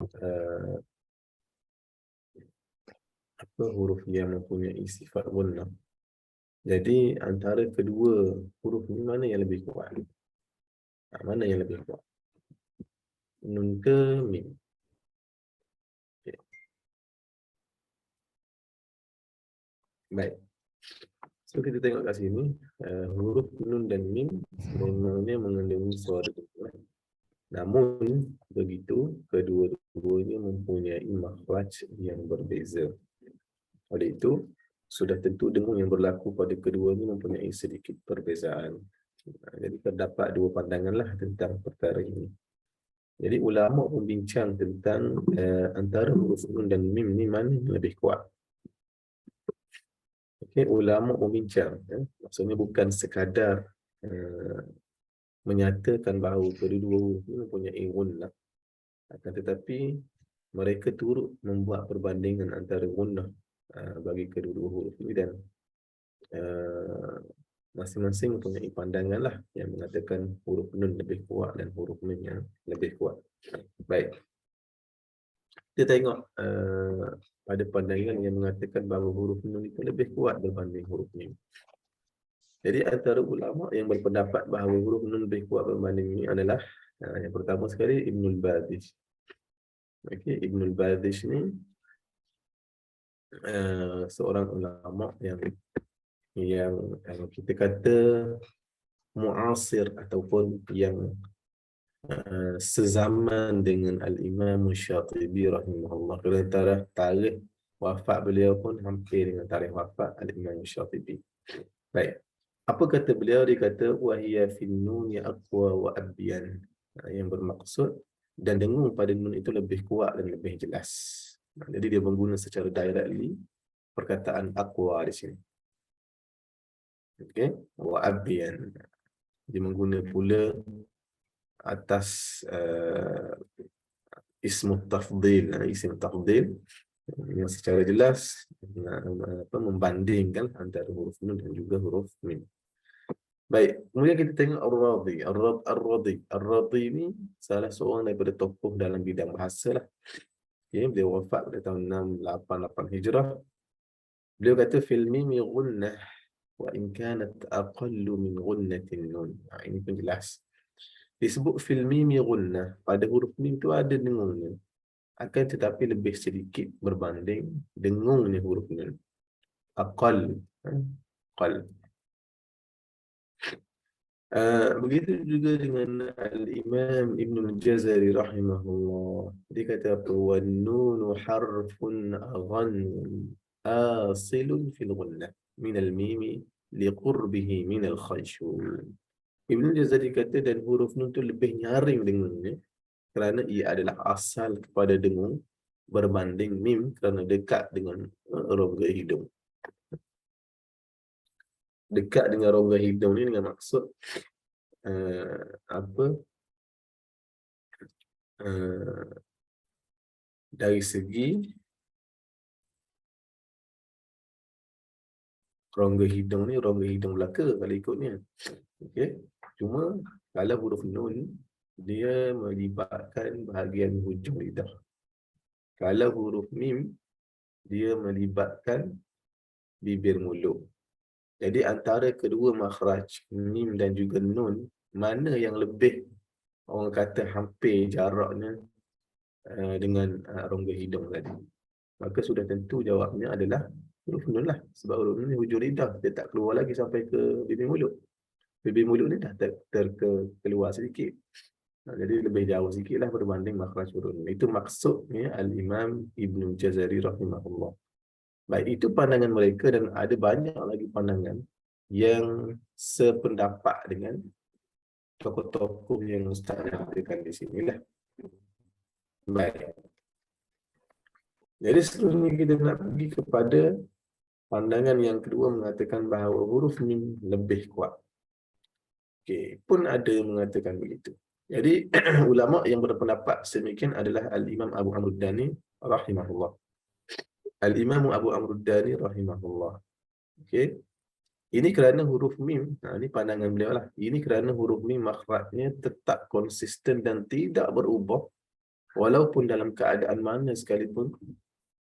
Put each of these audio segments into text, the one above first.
uh, apa huruf yang mempunyai sifat gunnah. Jadi antara kedua huruf ni mana yang lebih kuat? Mana yang lebih kuat? Nun ke mim? Okay. Baik. So kita tengok kat sini, huruf nun dan mim sebenarnya mengandungi suara gunnah. Namun begitu, kedua-duanya mempunyai makhraj yang berbeza. Oleh itu, sudah tentu dengung yang berlaku pada keduanya mempunyai sedikit perbezaan. Jadi terdapat dua pandangan lah tentang perkara ini. Jadi ulama membincang tentang antara huruf nun dan mim ni mana yang lebih kuat. Okay, ulama membincang, maksudnya bukan sekadar menyatakan bahawa kedua huruf ini mempunyai gunnah, akan tetapi mereka turut membuat perbandingan antara gunnah bagi kedua-dua huruf ini dan masing-masing mempunyai pandangan lah yang mengatakan huruf nun lebih kuat dan huruf mim yang lebih kuat. Baik, kita tengok pada pandangan yang mengatakan bahawa huruf nun itu lebih kuat berbanding huruf mim. Jadi antara ulama yang berpendapat bahawa huruf nun lebih kuat berbanding mim adalah yang pertama sekali Ibnul Badish. Okay, Ibnul Badish ni seorang ulama yang kita kata muasir ataupun yang sezaman dengan Al-Imam Syatibi rahimahullah. Kerana tarikh wafat beliau pun hampir dengan tarikh wafat Al-Imam Syatibi. Baik. Apa kata beliau? Dia kata wahiyya fin nun ya aqwa wa abyan. Yang bermaksud dan dengung pada nun itu lebih kuat dan lebih jelas. Jadi dia mengguna secara directly perkataan aqwa di sini. Okey, wa abyan. Dia mengguna pula atas ismu tafdil, yang secara jelas membandingkan antara huruf nun dan juga huruf mim. Baik, kemudian kita tengok Ar-Radhi. Ar-Radhi ini salah seorang daripada tokoh dalam bidang bahasa lah. Okay, beliau wafat pada tahun 688 Hijrah. Beliau kata fil mimi gunnah wa in kanat aqallu min gunnatin nun. Ini pun jelas. Disebut fil mimi gunnah, pada huruf mim tu ada dengungnya. Akan tetapi lebih sedikit berbanding dengungnya huruf nun. Aqal. Aqal. Begitu juga dengan Al-Imam Ibn Al-Jazari rahimahullah. Dia kata apa? وَالنُّونُ حَرْفٌ أَغَنٌ آصِلٌ فِي الْغُنَّةِ مِنَ الْمِيمِ لِقُرْبِهِ مِنَ الْخَيْشُونِ. Ibn Al-Jazari kata dan huruf nun itu lebih nyaring dengungnya kerana ia adalah asal kepada dengung berbanding mim kerana dekat dengan rongga hidung. Dekat dengan rongga hidung ni dengan maksud dari segi rongga hidung ni, rongga hidung belaka kalau ikutnya. Okey. Cuma kalau huruf nun dia melibatkan bahagian hujung lidah. Kalau huruf mim dia melibatkan bibir mulut. Jadi antara kedua makhraj mim dan juga nun, mana yang lebih orang kata hampir jaraknya dengan rongga hidung tadi? Maka sudah tentu jawabnya adalah huruf nun lah. Sebab huruf nun ni hujung lidah, dia tak keluar lagi sampai ke bibir mulut. Bibir mulut ni dah keluar sedikit. Jadi lebih jauh sikit lah berbanding makhraj huruf nun. Itu maksudnya Al-Imam Ibn Jazari rahimahullah. Baik, itu pandangan mereka dan ada banyak lagi pandangan yang sependapat dengan tokoh-tokoh yang Ustaz nyatakan di sini lah. Baik. Jadi seterusnya kita nak pergi kepada pandangan yang kedua mengatakan bahawa huruf mim lebih kuat. Okey, pun ada mengatakan begitu. Jadi ulama yang berpendapat sedemikian adalah Al-Imam Abu Amr Ad-Dani rahimahullah. Al-Imam Abu Amr Ad-Dani rahimahullah. Okey. Ini kerana huruf mim, ini pandangan beliau lah. Ini kerana huruf mim makhrajnya tetap konsisten dan tidak berubah Walaupun dalam keadaan mana sekalipun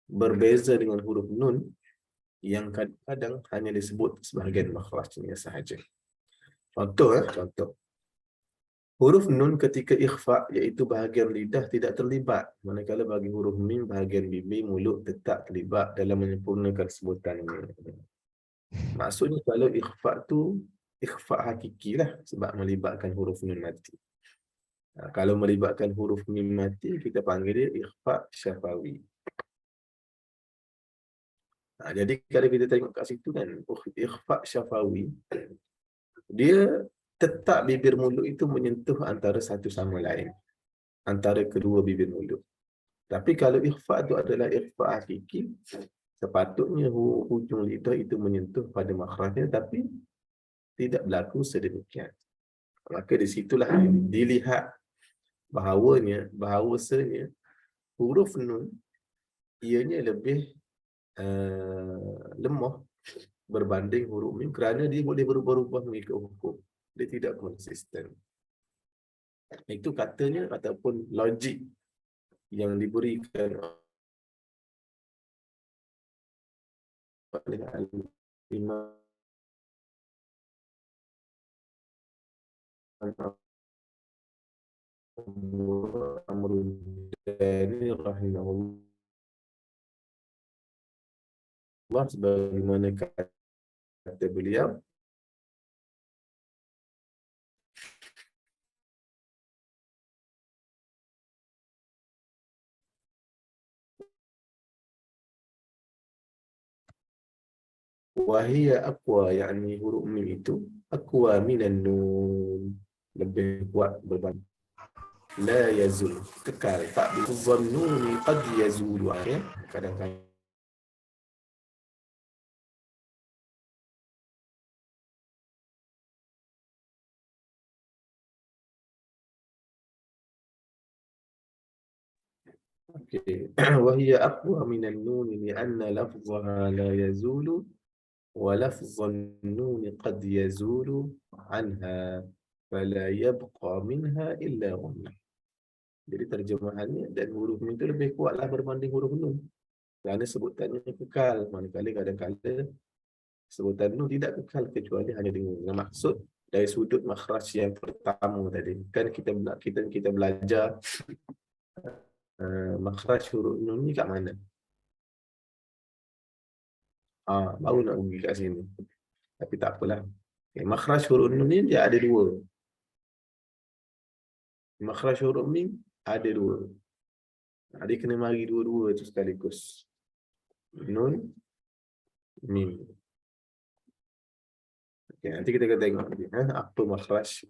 berbeza dengan huruf nun yang kadang-kadang hanya disebut sebahagian makhrajnya sahaja. Contoh. Huruf nun ketika ikhfa iaitu bahagian lidah tidak terlibat. Manakala bagi huruf mim bahagian bibir mulut tetap terlibat dalam menyempurnakan sebutannya. Maksudnya kalau ikhfa tu ikhfa hakiki lah sebab melibatkan huruf nun mati. Kalau melibatkan huruf mim mati kita panggil dia ikhfa syafawi. Jadi kalau kita tengok kat situ kan ikhfa syafawi dia tetap bibir mulut itu menyentuh antara satu sama lain, antara kedua bibir mulut. Tapi kalau ikhfa itu adalah ikhfa hakiki, sepatutnya hujung lidah itu menyentuh pada makhrajnya tapi tidak berlaku sedemikian. Maka di situlah dilihat bahawasanya huruf nun ianya lebih lemah berbanding huruf mim kerana dia boleh berubah-ubah mengikut hukum. Dia tidak konsisten. Itu katanya ataupun logik yang diberikan oleh Imam Amruddani rahimahullah sebagaimana kata beliau, wahia aqwa, yakni huruf mim itu aqwa minan nun, lebih kuat berbanding la yazul, kekal. Tak bizannuni qad yazulu, ya kadang-kadang okey. Wahia aqwa minan nun li'anna lafzaha la yazulu wa lafzan nun qad yazulu anha fala yabqa minha illa ghunnah. Jadi terjemahannya, dan huruf nun itu lebih kuatlah berbanding huruf nun kerana sebutannya kekal, manakala kadang-kadang sebutan nun tidak kekal kecuali hanya dengan maksud dari sudut makhraj yang pertama tadi. Kan kita belajar makhraj huruf nun ni kat mana? Baru nak pergi kat sini. Tapi tak apalah. Okay, makhraj huruf nun ni dia ada dua. Makhraj huruf mim ada dua. Dia kena mari dua-dua tu sekaligus. Nun, mim. Okay, nanti kita akan tengok apa makhraj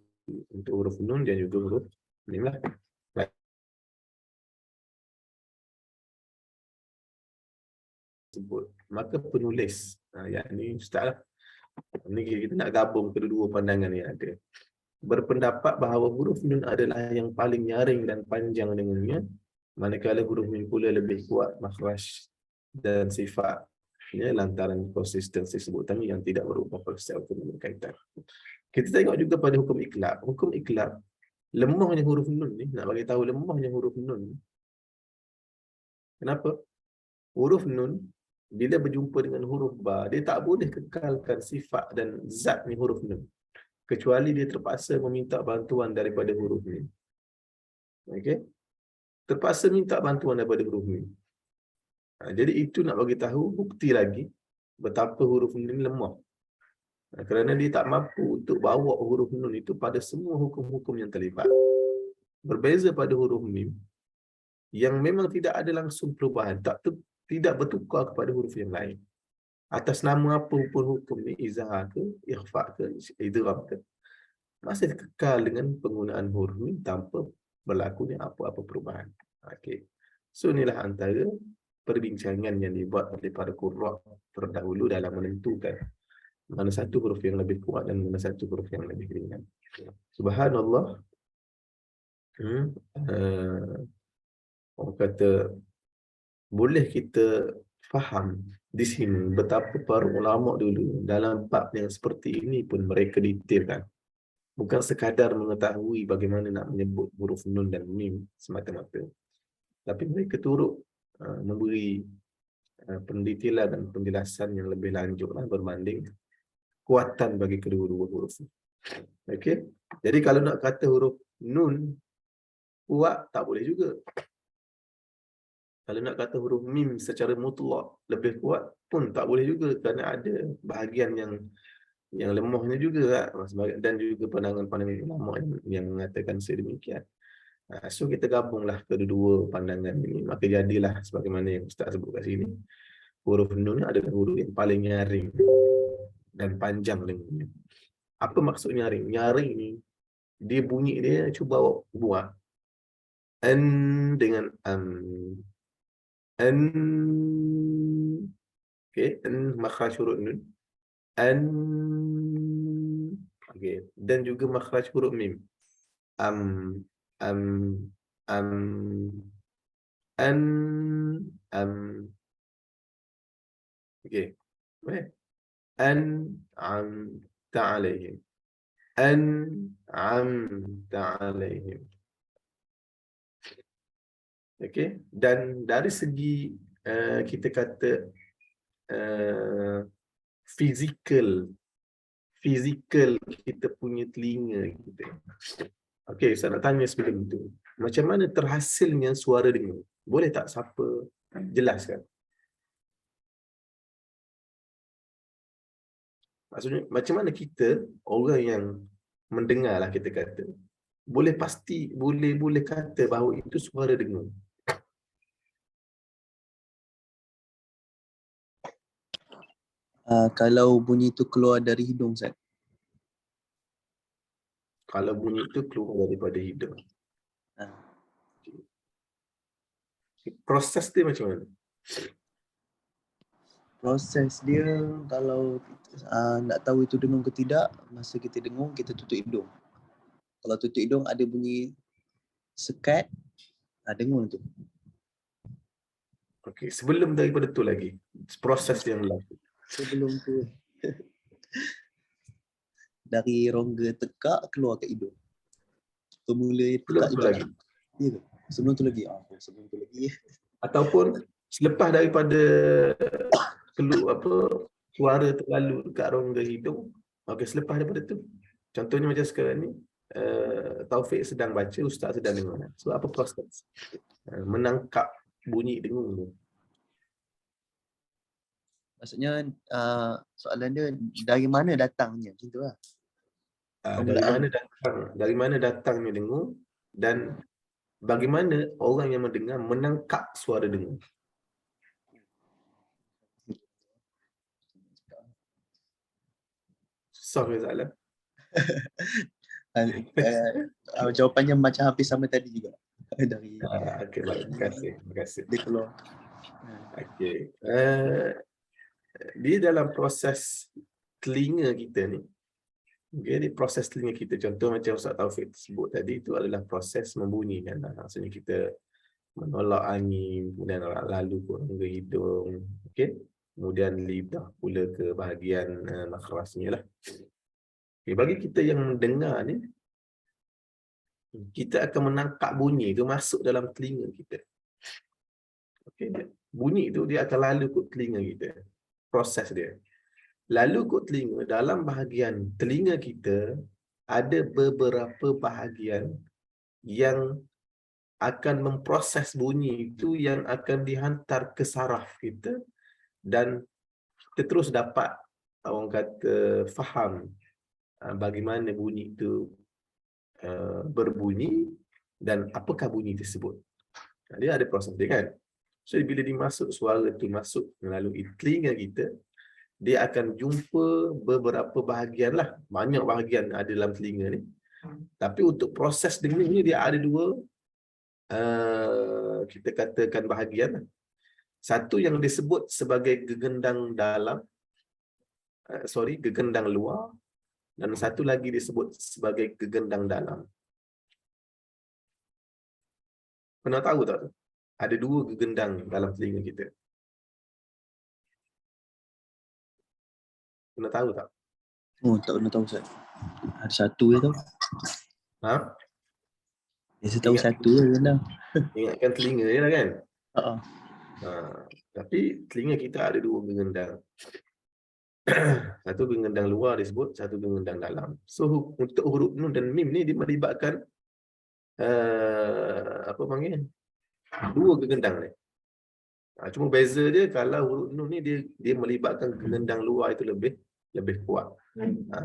untuk huruf nun dan juga huruf mim lah. Sebut. Maka penulis, yang ni ustaz lah. Ni kita nak gabung kedua-dua pandangan yang ada. Berpendapat bahawa huruf nun adalah yang paling nyaring dan panjang dengannya, manakala huruf mim pula lebih kuat makhraj dan sifatnya lantaran konsistensi sebutan yang tidak berubah secara berkaitan. Kita tengok juga pada hukum iqlab. Hukum iqlab, lemahnya huruf nun ni, nak bagi tahu lemahnya huruf nun. Kenapa? Huruf nun bila berjumpa dengan huruf ba, dia tak boleh kekalkan sifat dan zat ni huruf nun, kecuali dia terpaksa meminta bantuan daripada huruf mim. Okey? Terpaksa minta bantuan daripada huruf mim. Jadi itu nak bagi tahu bukti lagi betapa huruf nun ni lemah. Kerana dia tak mampu untuk bawa huruf nun itu pada semua hukum-hukum yang terlibat. Berbeza pada huruf mim yang memang tidak ada langsung perubahan, tidak bertukar kepada huruf yang lain. Atas nama apa pun hukum ni, izhar ke, ikhfa ke, idgham ke, masih kekal dengan penggunaan huruf mim tanpa berlakunya apa-apa perubahan. Okey. So inilah antara perbincangan yang dibuat oleh para qurra terdahulu dalam menentukan mana satu huruf yang lebih kuat dan mana satu huruf yang lebih ringan. Subhanallah. Orang kata boleh kita faham di sini betapa para ulama dulu dalam bab yang seperti ini pun mereka detailkan. Bukan sekadar mengetahui bagaimana nak menyebut huruf nun dan mim semata-mata. Tapi mereka turut memberi pendetailan dan penjelasan yang lebih lanjut berbanding kuatan bagi kedua-dua huruf. Okey. Jadi kalau nak kata huruf nun kuat, tak boleh juga. Kalau nak kata huruf mim secara mutlak lebih kuat pun tak boleh juga, kerana ada bahagian yang lemahnya juga, dan juga pandangan-pandangan ulama yang mengatakan sedemikian. So kita gabunglah kedua-dua pandangan ini, maka jadilah sebagaimana yang Ustaz sebut kat sini, huruf nun adalah huruf yang paling nyaring dan panjang dengannya. Apa maksud nyaring? Nyaring ni dia bunyi dia, cuba awak buat an dengan an, okey, an makhraj huruf nun, an, okey, dan juga makhraj huruf mim, am, am, am, an, am, okey, boleh, an, am, ta'alaihim, an, am, ta'alaihim. Okey, dan dari segi kita kata fizikal kita punya telinga kita. Okey, saya nak tanya sebelum itu, macam mana terhasilnya suara dengung? Boleh tak siapa jelaskan? Maksudnya macam mana kita, orang yang mendengarlah kita kata, boleh pasti, boleh kata bahawa itu suara dengung? Kalau bunyi itu keluar dari hidung, Ustaz. Kalau bunyi itu keluar daripada hidung. Proses dia macam mana? Proses dia, kalau nak tahu itu dengung ke tidak, masa kita dengung, kita tutup hidung. Kalau tutup hidung ada bunyi sekat, dengung tu. Okey, sebelum daripada tu lagi, proses yang berlaku. Sebelum tu dari rongga tekak keluar ke hidung. Pemula Sebelum tekak tu juga lagi. Ya ke? Sebelum tu lagi. Sebelum tu lagi. Ataupun selepas daripada suara terlalu dekat rongga hidung. Okey, selepas daripada tu, contohnya macam sekarang ni, Taufik sedang baca, Ustaz sedang dengar. So apa proses menangkap bunyi dengung tu? Maksudnya soalan dia dari mana datangnya, macam tu lah. Dari mana datangnya dengung, dan bagaimana orang yang mendengar menangkap suara dengung? Susah ke soalan? Jawapannya macam hampir sama tadi juga. Dari Okey, baik. Terima kasih. dia keluar. Okey. Dia dalam proses telinga kita ni, jadi proses telinga kita, contoh macam Ustaz Taufik sebut tadi, itu adalah proses membunyikan. Maksudnya kita menolak angin, kemudian lalu ke rongga hidung, okey, kemudian lidah pula ke bahagian makhrajnya lah. Okay, bagi kita yang mendengar ni, kita akan menangkap bunyi itu masuk dalam telinga kita. Okay, bunyi itu dia akan lalu ke telinga kita, proses dia. Lalu kot telinga, dalam bahagian telinga kita ada beberapa bahagian yang akan memproses bunyi itu, yang akan dihantar ke saraf kita, dan kita terus dapat, orang kata, faham bagaimana bunyi itu berbunyi dan apakah bunyi tersebut. Dia ada proses dia kan. So bila dimasuk, suara itu masuk melalui telinga kita, dia akan jumpa beberapa bahagian lah. Banyak bahagian ada dalam telinga ni. Tapi untuk proses dengung ni, dia ada dua, kita katakan bahagian. Satu yang disebut sebagai gegendang dalam, gegendang luar, dan satu lagi disebut sebagai gegendang dalam. Pernah tahu tak tu? Ada dua gegendang dalam telinga kita. Pernah tahu tak? Oh, tak pernah tahu, Ustaz. Ada satu je tau. Ha? Biasa tahu Ingat, satu je rendang. ingatkan telinga je lah kan. Ha. Tapi telinga kita ada dua gengendang. Satu gengendang luar disebut, satu gengendang dalam. So untuk huruf nun dan mim ni dia melibatkan apa panggil, dua gengendang ni. Cuma beza dia kalau huruf nun ni dia melibatkan gengendang luar itu lebih kuat.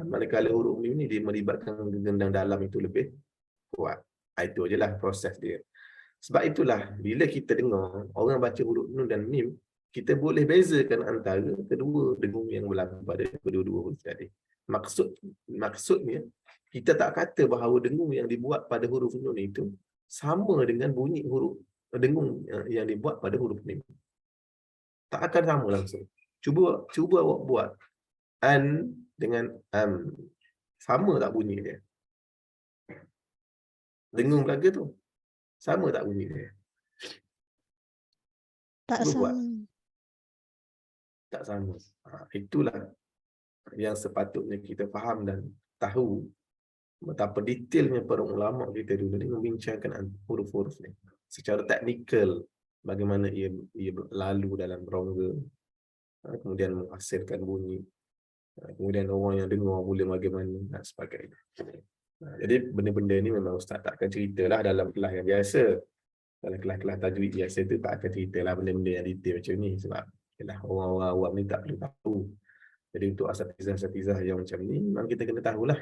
Manakala huruf mim ni dia melibatkan gengendang dalam itu lebih kuat. Itu je lah proses dia. Sebab itulah bila kita dengar orang baca huruf nun dan mim, kita boleh bezakan antara kedua dengung yang berlaku pada kedua-dua huruf tadi. Maksudnya kita tak kata bahawa dengung yang dibuat pada huruf nun itu sama dengan bunyi huruf dengung yang dibuat pada huruf mim. Tak akan sama langsung. Cuba awak buat an dengan sama tak bunyi dia? Dengung belaka tu sama tak bunyi dia? Tak Cuba buat. sama. Tak sama. Itulah yang sepatutnya kita faham dan tahu betapa detailnya para ulama kita dulu ni membincangkan huruf-huruf ni secara teknikal, bagaimana ia lalu dalam rongga, kemudian menghasilkan bunyi, kemudian orang yang dengar mula bagaimana dan sebagainya. Jadi benda-benda ni memang ustaz tak akan ceritalah dalam kelas yang biasa. Dalam kelas-kelas tajwid biasa tu tak akan ceritalah benda-benda yang detail macam ni, sebab yalah, orang-orang awam ni tak perlu tahu. Jadi untuk asatizah-asatizah yang macam ni memang kita kena tahulah.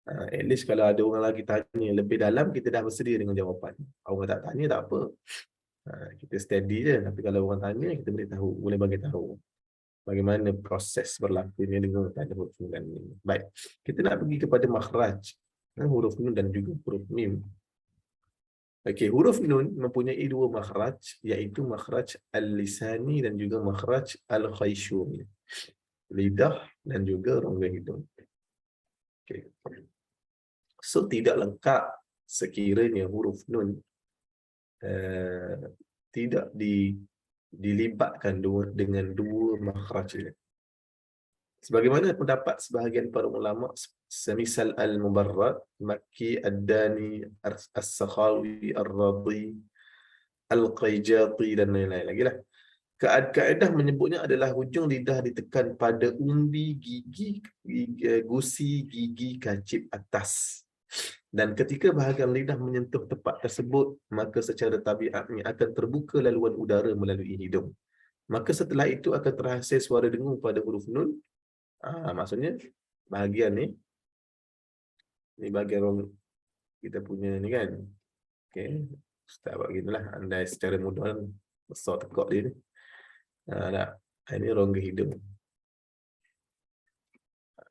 At least kalau ada orang lagi tanya lebih dalam, kita dah bersedia dengan jawapan. Orang tak tanya tak apa, kita steady je. Tapi kalau orang tanya, kita boleh tahu, boleh bagi tahu bagaimana proses berlakunya dengan tanda huruf nun dan mim. Baik, kita nak pergi kepada makhraj huruf nun dan juga huruf mim. Okey, huruf nun mempunyai dua makhraj, iaitu makhraj al-lisani dan juga makhraj al-khayshumi. Lidah dan juga rongga hidung. Okey. So tidak lengkap sekiranya huruf nun tidak dilibatkan dengan dua makhraj ini. Sebagaimana pendapat sebahagian para ulama semisal Al-Mubarrad, Makki, Ad-Dani, As-Sakhawi, Ar-Radi, Al-Qaijati dan lain-lain lagi lah. Kaedah menyebutnya adalah hujung lidah ditekan pada umbi, gigi, gusi, gigi, kacip atas. Dan ketika bahagian lidah menyentuh tempat tersebut, maka secara tabiatnya akan terbuka laluan udara melalui hidung. Maka setelah itu akan terhasil suara dengung pada huruf nun. Maksudnya bahagian ni bahagian orang kita punya ni kan. Okey, ustaz buat ginilah, andai secara mudah besar tekak dia ni. Tak. Ini rongga hidung.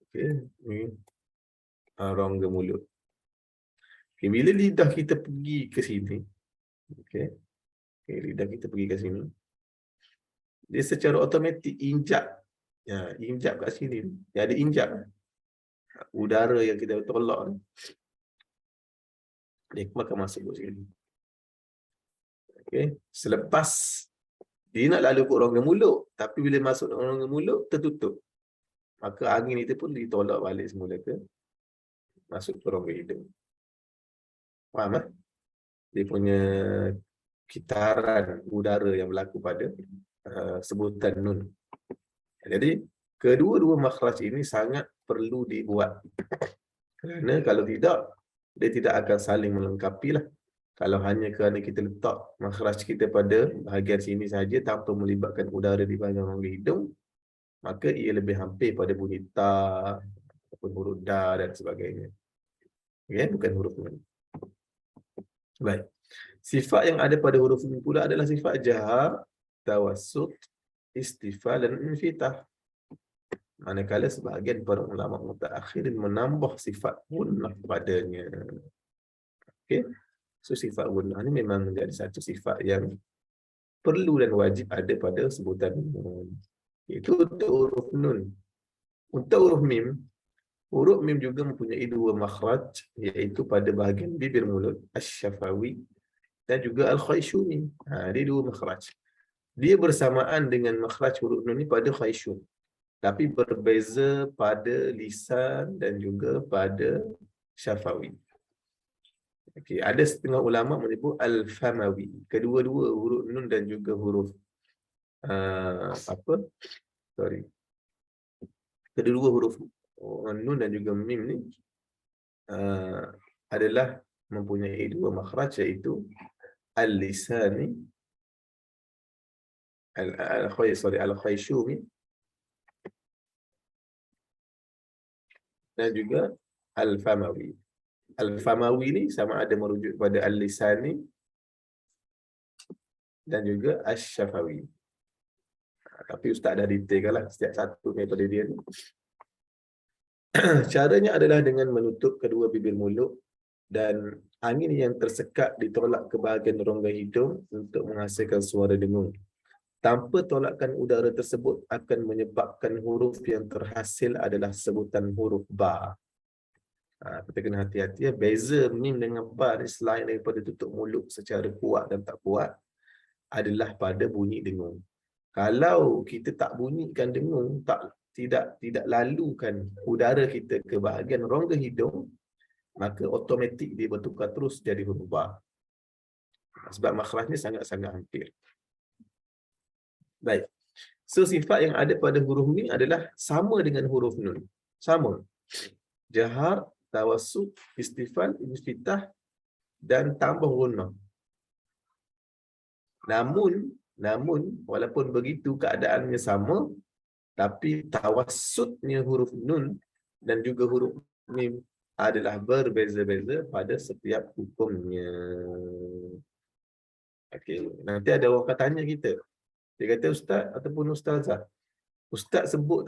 Okey, ni rongga mulut. Okay, bila lidah kita pergi ke sini, okey, lidah kita pergi ke sini, dia secara automatik injak, injak kat sini, dia ada injak udara yang kita tolak ni, dia akan masuk ke sini. Okey, selepas dia nak lalu ke rongga mulut, tapi bila masuk ke rongga mulut tertutup, maka angin itu pun ditolak balik semula ke masuk ke rongga hidung. Faham tak? Dia punya kitaran udara yang berlaku pada sebutan nun. Jadi kedua-dua makhraj ini sangat perlu dibuat, kerana kalau tidak, dia tidak akan saling melengkapi lah. Kalau hanya kerana kita letak makhraj kita pada bahagian sini saja tanpa melibatkan udara di bahagian rongga hidung, maka ia lebih hampir pada bunyi ta ataupun huruf da dan sebagainya. Okay? Bukan huruf nun. Baik. Sifat yang ada pada huruf nun pula adalah sifat jahar, tawassut, istifal dan infitah. Manakala sebahagian para ulama mutaakhirin menambah sifat gunnah padanya. Okey. So sifat gunnah ni memang menjadi satu sifat yang perlu dan wajib ada pada sebutan nun. Itu untuk huruf nun. Untuk huruf mim juga mempunyai dua makhraj, iaitu pada bahagian bibir mulut, asy-syafawi dan juga al-khayshumi. Dia dua makhraj. Dia bersamaan dengan makhraj huruf nun ni pada khayshum, tapi berbeza pada lisan dan juga pada syafawi. Okey, ada setengah ulama menyebut al-famawi. Kedua-dua huruf nun dan juga huruf apa? Sorry. Kedua-dua huruf nun dan juga mim ni adalah mempunyai dua makhraj, iaitu al-lisani al-khayshumi dan juga al-famawi. Al-famawi ni sama ada merujuk kepada al-lisani dan juga asy-syafawi. Tapi ustaz dah detailkan lah setiap satu daripada dia ni. Caranya adalah dengan menutup kedua bibir mulut dan angin yang tersekat ditolak ke bahagian rongga hidung untuk menghasilkan suara dengung. Tanpa tolakan udara tersebut akan menyebabkan huruf yang terhasil adalah sebutan huruf ba. Kita kena hati-hati ya. Beza mim dengan ba ni selain daripada tutup mulut secara kuat dan tak kuat adalah pada bunyi dengung. Kalau kita tak bunyikan dengung, tidak lalukan udara kita ke bahagian rongga hidung, maka automatik dia bertukar terus jadi huruf ba. Sebab makhrajnya sangat-sangat hampir. Baik. So sifat yang ada pada huruf ni adalah sama dengan huruf nun. Sama. Jahar, tawassut, istifal, infitah dan tambah gunnah. Namun walaupun begitu keadaannya sama, tapi tawassutnya huruf nun dan juga huruf mim adalah berbeza-beza pada setiap hukumnya. Okey, nanti ada orang akan tanya kita. Dia kata, ustaz ataupun ustazah, ustazah sebut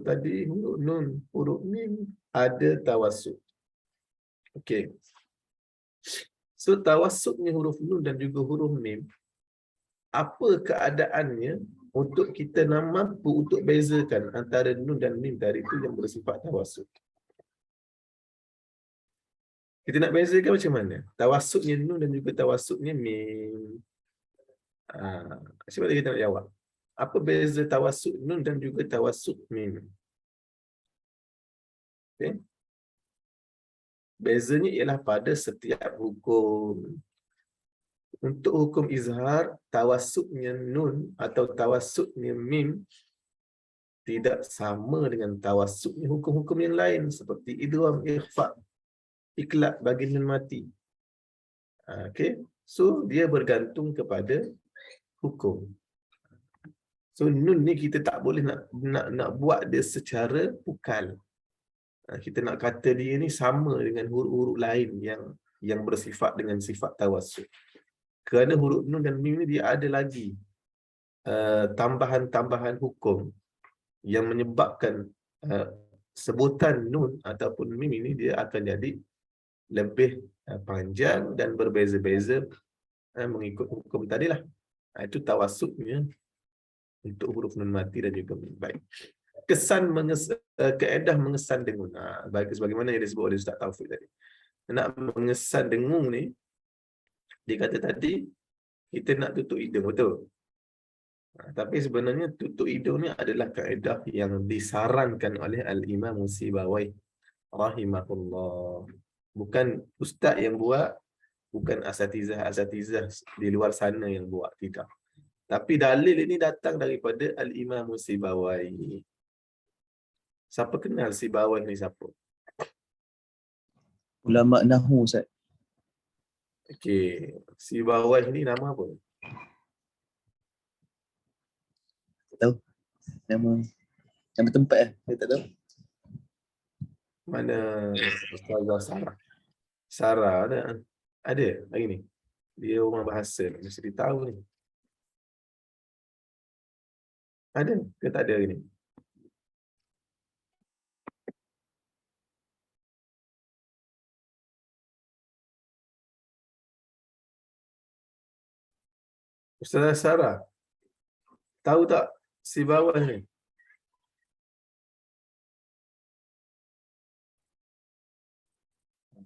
tadi huruf nun, huruf mim ada tawassut. Okey. So tawassutnya huruf nun dan juga huruf mim, apa keadaannya untuk kita mampu untuk bezakan antara nun dan mim tadi itu yang bersifat tawassut. Kita nak bezakan macam mana? Tawassutnya nun dan juga tawassutnya mim. Macam mana kita nak jawab? Apa beza tawassut nun dan juga tawassut mim? Okay. Bezanya ialah pada setiap hukum. Untuk hukum izhar, tawassutnya nun atau tawassutnya mim tidak sama dengan tawassutnya hukum-hukum yang lain seperti idgham, ikhfa, iklab bagi nun mati. Okey. So dia bergantung kepada hukum. So nun ni kita tak boleh nak buat dia secara pukal. Kita nak kata dia ni sama dengan huruf-huruf lain yang bersifat dengan sifat tawassut. Kerana huruf nun dan mim ni dia ada lagi tambahan-tambahan hukum yang menyebabkan sebutan nun ataupun mim ini dia akan jadi lebih panjang dan berbeza-beza mengikut hukum tadilah. Itu tawassutnya untuk huruf nun mati dan juga mim. Baik. Kaedah mengesan dengung. Sebagaimana yang disebut oleh Ustaz Taufik tadi. Nak mengesan dengung ni, dia kata tadi, kita nak tutup hidung, betul? Tapi sebenarnya tutup hidung ni adalah kaedah yang disarankan oleh Al-Imam Sibawai rahimahullah. Bukan ustaz yang buat, bukan asatizah di luar sana yang buat, tidak. Tapi dalil ini datang daripada Al-Imam Sibawai. Siapa kenal Sibawai ni siapa? Ulama Nahu, Ustaz. Okey, Sibawai ni nama apa? Tak tahu. Nama tempat saya tak tahu. Mana Ustazah Sarah? Sarah ada hari ni. Dia orang bahasa, mesti tahu ni. Ada ke tak ada hari ni? Ustazah Sarah, tahu tak Sibawai ni?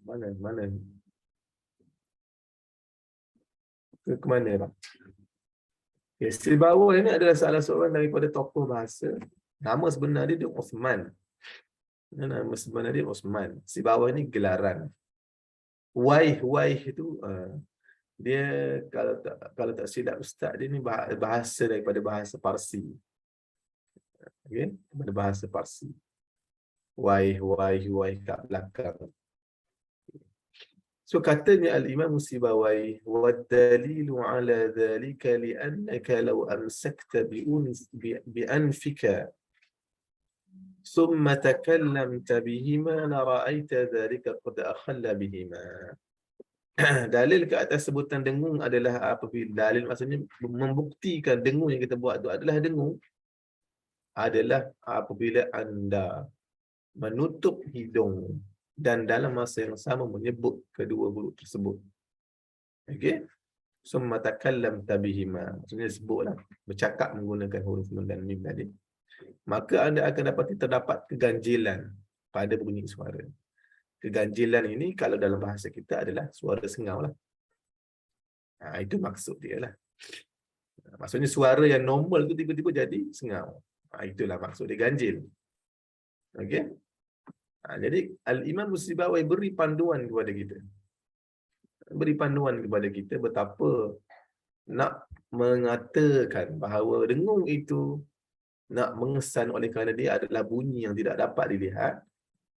Mana? Ke mana tak? Okay, Sibawai ni adalah salah seorang daripada tokoh bahasa. Nama sebenar dia Osman. Nama sebenar dia Osman. Sibawai ni gelaran. Waih itu dia kalau tak silap ustaz dia ni bahasa daripada bahasa Parsi. Okey, daripada bahasa Parsi. Waih kat belakang. So katanya Al-Imam Sibawai, wa dalilu ala dhalika li'annaka law amsakta bi anfika ثم تكلمت بهما لرأيت ذلك قد أخل بهما. Dalil ke atas sebutan dengung adalah apabila dalil maksudnya membuktikan dengung yang kita buat itu adalah dengung adalah apabila anda menutup hidung dan dalam masa yang sama menyebut kedua huruf tersebut. Okey? Summa takallamta bihima. Maksudnya sebutlah, bercakap menggunakan huruf nun dan mim tadi. Maka anda akan terdapat keganjilan pada bunyi suara. Keganjilan ini kalau dalam bahasa kita adalah suara sengau lah. Itu maksud dia lah. Maksudnya suara yang normal tu tiba-tiba jadi sengau. Itulah maksud dia ganjil. Okey? Jadi Al-Imam Sibawai beri panduan kepada kita. Beri panduan kepada kita betapa nak mengatakan bahawa dengung itu nak mengesan oleh kerana dia adalah bunyi yang tidak dapat dilihat,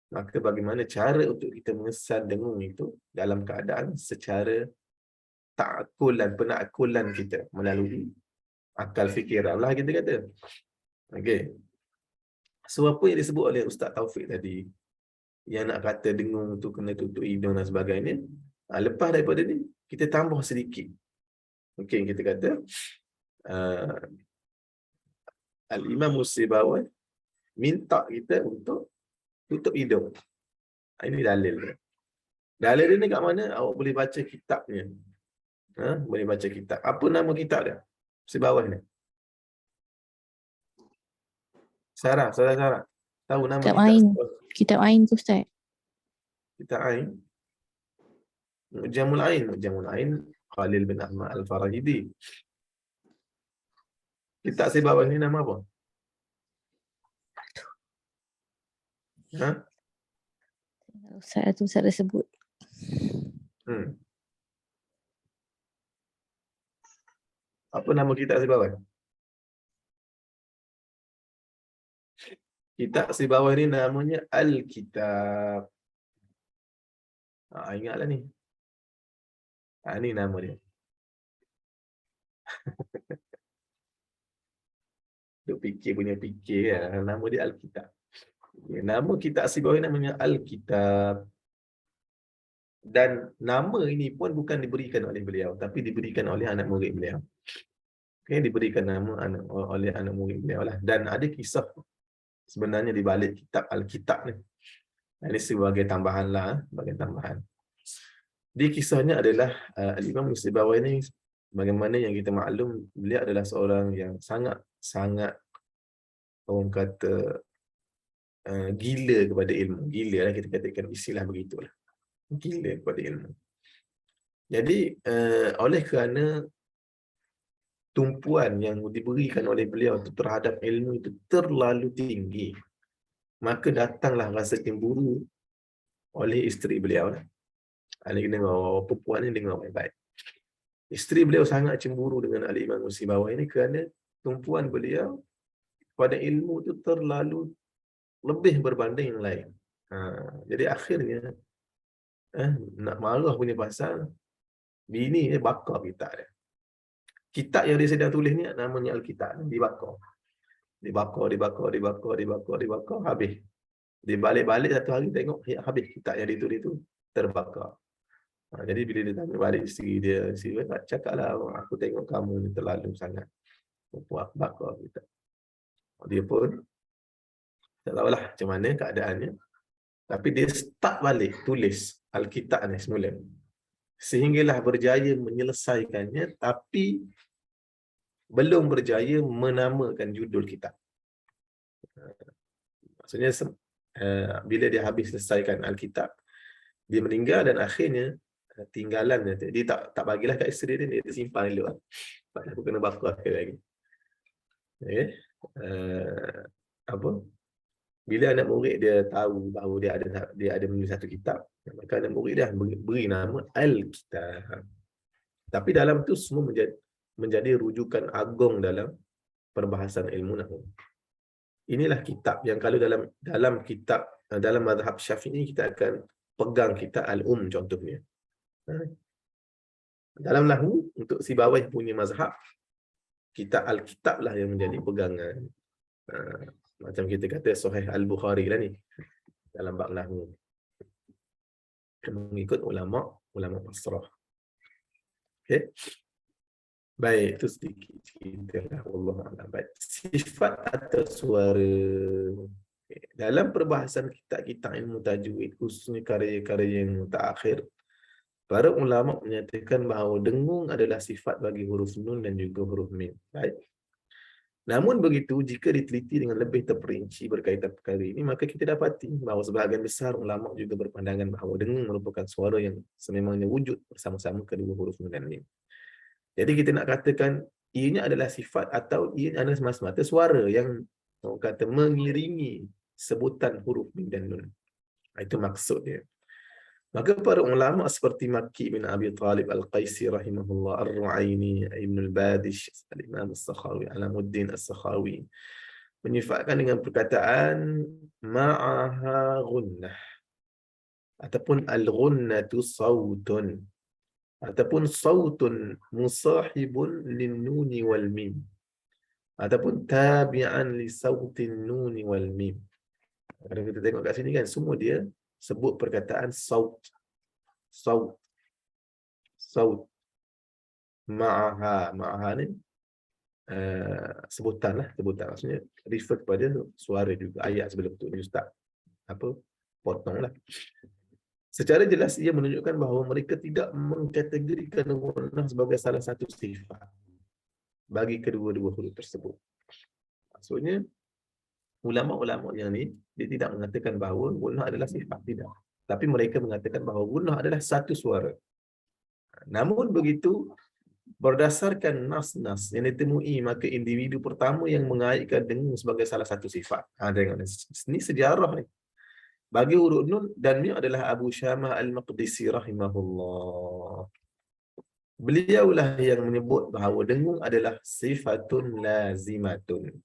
maka bagaimana cara untuk kita mengesan dengung itu dalam keadaan secara ta'akulan, penakkulan kita melalui akal fikiran lah kita kata. Okey. So apa yang disebut oleh Ustaz Taufik tadi, yang nak kata dengung tu kena tutup hidung dan sebagainya, lepas daripada ni kita tambah sedikit. Okey, kita kata Al-Imam Sibawai minta kita untuk tutup hidung. Ini dalil dia. Dalil dia ni kat mana? Awak boleh baca kitabnya. Boleh baca kitab. Apa nama kitab dia? Sibawai ni. Sarah. Tahu nama Kitab kitab? Ain. Kitab Ain tu Ustaz. Kitab Ain. Mu'jamul Ain Khalil bin Ahmad Al-Farahidi. Kitab Sibawai ni nama apa? Ustaz dah sebut. Apa nama kitab Sibawai? Kitab Sibawai ni namanya Al-Kitab. Ingatlah ni. Ni nama dia. Duk fikir kan. Nama dia Al-Kitab. Nama kitab Sibawai namanya Al-Kitab. Dan nama ini pun bukan diberikan oleh beliau, tapi diberikan oleh anak murid beliau. Okay, diberikan nama oleh anak murid beliau lah. Dan ada kisah sebenarnya di balik kitab Al-Kitab ni. Ini sebagai tambahan lah, sebagai tambahan. Di kisahnya adalah Al-Imam Sibawai ni, bagaimana yang kita maklum, beliau adalah seorang yang sangat orang kata gila kepada ilmu. Gila lah kita katakan, istilah begitulah. Gila kepada ilmu. Jadi oleh kerana tumpuan yang diberikan oleh beliau terhadap ilmu itu terlalu tinggi, maka datanglah rasa cemburu oleh isteri beliau. Ini dengar, perempuan ni dengar baik-baik. Isteri beliau sangat cemburu dengan Al-Imam Sibawai ini kerana tumpuan beliau pada ilmu itu terlalu lebih berbanding yang lain. Jadi akhirnya nak marah punya pasal bini dia bakar kitab dia. Kitab yang dia sedang tulis ni namanya Al-Kitab, dibakar. Dibakar, habis. Dia balik-balik satu hari tengok habis kitab yang ditulis tu terbakar. Jadi bila dia tanya balik isteri dia cakaplah, aku tengok kamu ni terlalu sangat buat bakar kitab. Dia pun tak tahulah macam mana keadaannya. Tapi dia start balik tulis Al-Kitab ni semula. Sehinggalah berjaya menyelesaikannya, tapi belum berjaya menamakan judul kitab. Maksudnya bila dia habis selesaikan Al-Kitab, dia meninggal dan akhirnya tinggalannya dia tak bagilah kat isteri dia, dia simpan dulu lah. Sebab aku kena bakar sekali lagi. Okay. Bila anak murid dia tahu bahawa dia ada menulis satu kitab, Maka ada murid dah beri nama Al-Kitab. Tapi dalam tu semua menjadi rujukan agung dalam perbahasan ilmu nahwu. Inilah kitab yang kalau dalam kitab dalam mazhab Syafi'i kita akan pegang kitab Al-Um contohnya. Dalam nahwu untuk si bawah punya mazhab, kitab Al-Kitab lah yang menjadi pegangan. Macam kita kata Sahih Al-Bukhari lah ni dalam bab nahwu. Mengikut ulama Basrah. Okey. Baik, itu sedikit cerita lah. Allah A'lam. Baik. Sifat atau suara. Okay. Dalam perbahasan kitab-kitab ilmu tajwid, khususnya karya-karya yang mutaakhir, para ulama menyatakan bahawa dengung adalah sifat bagi huruf nun dan juga huruf mim. Baik. Namun begitu, jika diteliti dengan lebih terperinci berkaitan perkara ini, maka kita dapati bahawa sebahagian besar ulama juga berpandangan bahawa dengung merupakan suara yang sememangnya wujud bersama-sama kedua huruf nun dan mim. Jadi kita nak katakan ianya adalah sifat atau ianya adalah semata-mata suara yang orang kata mengiringi sebutan huruf mim dan nun. Itu maksud dia. Maka para ulama seperti Makki bin Abi Talib Al-Qaisi rahimahullah, Ar-Ru'aini, Ibn Al-Badish, Al-Imam As-Sakhawi, Alamuddin As-Sakhawi menyifatkan dengan perkataan ma'aha gunnah ataupun al-gunnatu sautun ataupun sautun musahibun lin-nuni wal mim ataupun tabi'an li sautin nuni wal mim. Kalau kita tengok kat sini kan semua dia sebut perkataan saut ma'aha ni sebutan maksudnya refer kepada suara juga. Ayat sebelum tu ni ustaz potong lah. Secara jelas ia menunjukkan bahawa mereka tidak mengkategorikan gunnah sebagai salah satu sifat bagi kedua-dua huruf tersebut. Maksudnya ulama-ulama yang ni dia tidak mengatakan bahawa gunnah adalah sifat, tidak. Tapi mereka mengatakan bahawa gunnah adalah satu suara. Namun begitu, berdasarkan nas-nas yang ditemui, maka individu pertama yang mengaitkan dengung sebagai salah satu sifat. Tengok ni sejarah ni. Bagi huruf nun dan mim adalah Abu Syamah Al-Maqdisi rahimahullah. Beliaulah yang menyebut bahawa dengung adalah sifatun lazimatun.